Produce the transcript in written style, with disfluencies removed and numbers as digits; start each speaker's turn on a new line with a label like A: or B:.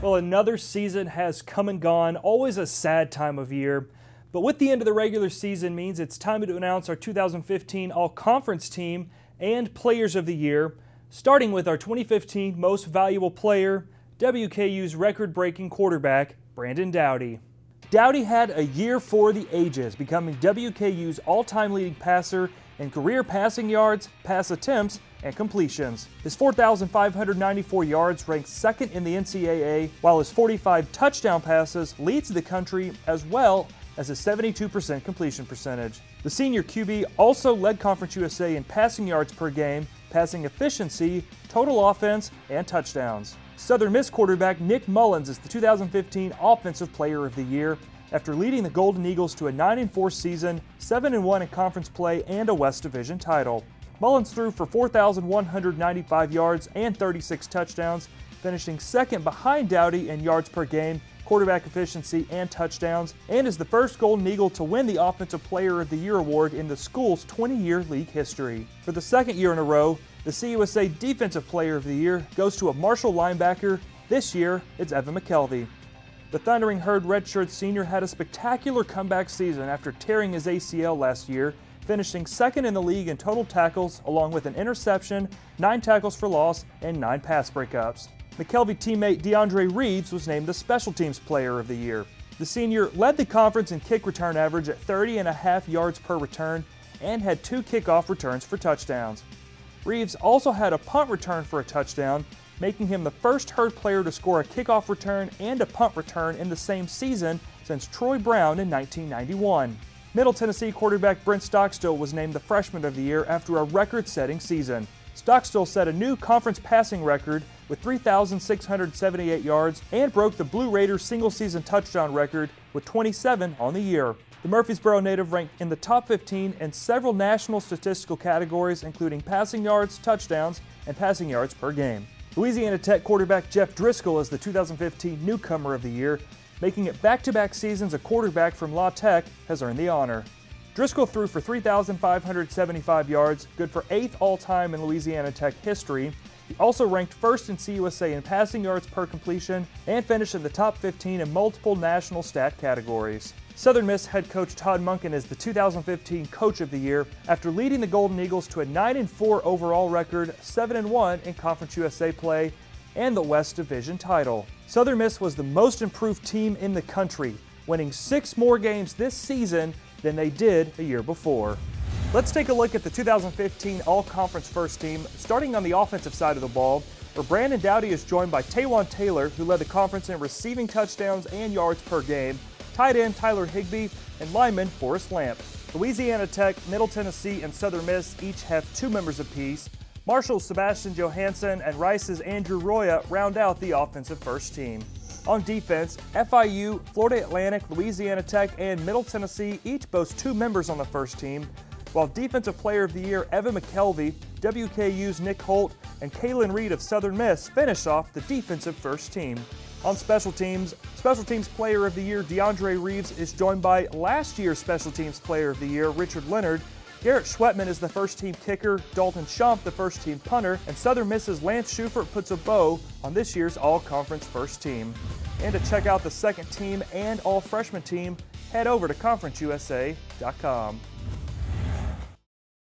A: Well, another season has come and gone, always a sad time of year. But with the end of the regular season means it's time to announce our 2015 All-Conference team and Players of the Year, starting with our 2015 Most Valuable Player, WKU's record-breaking quarterback, Brandon Dowdy. Dowdy had a year for the ages, becoming WKU's all-time leading passer in career passing yards, pass attempts, and completions. His 4,594 yards ranks second in the NCAA, while his 45 touchdown passes leads the country, as well as a 72% completion percentage. The senior QB also led Conference USA in passing yards per game, passing efficiency, total offense, and touchdowns. Southern Miss quarterback Nick Mullins is the 2015 Offensive Player of the Year after leading the Golden Eagles to a 9-4 season, 7-1 in conference play, and a West Division title. Mullins threw for 4,195 yards and 36 touchdowns, finishing second behind Dowdy in yards per game, quarterback efficiency, and touchdowns, and is the first Golden Eagle to win the Offensive Player of the Year award in the school's 20-year league history. For the second year in a row, the CUSA Defensive Player of the Year goes to a Marshall linebacker. This year, it's Evan McKelvey. The Thundering Herd redshirt senior had a spectacular comeback season after tearing his ACL last year, finishing second in the league in total tackles along with an interception, 9 tackles for loss, and 9 pass breakups. McKelvey teammate DeAndre Reeves was named the Special Teams Player of the Year. The senior led the conference in kick return average at 30.5 yards per return and had 2 kickoff returns for touchdowns. Reeves also had a punt return for a touchdown, making him the first Herd player to score a kickoff return and a punt return in the same season since Troy Brown in 1991. Middle Tennessee quarterback Brent Stockstill was named the Freshman of the Year after a record-setting season. Stockstill set a new conference passing record with 3,678 yards and broke the Blue Raiders single-season touchdown record with 27 on the year. The Murfreesboro native ranked in the top 15 in several national statistical categories, including passing yards, touchdowns, and passing yards per game. Louisiana Tech quarterback Jeff Driscoll is the 2015 Newcomer of the Year. Making it back-to-back seasons, a quarterback from La Tech has earned the honor. Driscoll threw for 3,575 yards, good for 8th all-time in Louisiana Tech history. He also ranked first in CUSA in passing yards per completion and finished in the top 15 in multiple national stat categories. Southern Miss head coach Todd Monken is the 2015 Coach of the Year after leading the Golden Eagles to a 9-4 overall record, 7-1 in Conference USA play, and the West Division title. Southern Miss was the most improved team in the country, winning 6 more games this season than they did a year before. Let's take a look at the 2015 All-Conference First Team, starting on the offensive side of the ball, where Brandon Dowdy is joined by Taywan Taylor, who led the conference in receiving touchdowns and yards per game, tight end Tyler Higbee, and lineman Forrest Lamp. Louisiana Tech, Middle Tennessee, and Southern Miss each have 2 members apiece. Marshall's Sebastian Johansson and Rice's Andrew Roya round out the offensive first team. On defense, FIU, Florida Atlantic, Louisiana Tech, and Middle Tennessee each boast 2 members on the first team, while Defensive Player of the Year Evan McKelvey, WKU's Nick Holt, and Kalen Reed of Southern Miss finish off the defensive first team. On Special Teams Player of the Year DeAndre Reeves is joined by last year's Special Teams Player of the Year Richard Leonard. Garrett Schwetman is the first team kicker, Dalton Schomp the first team punter, and Southern Miss's Lance Schufert puts a bow on this year's All-Conference First Team. And to check out the second team and all-freshman team, head over to conferenceusa.com.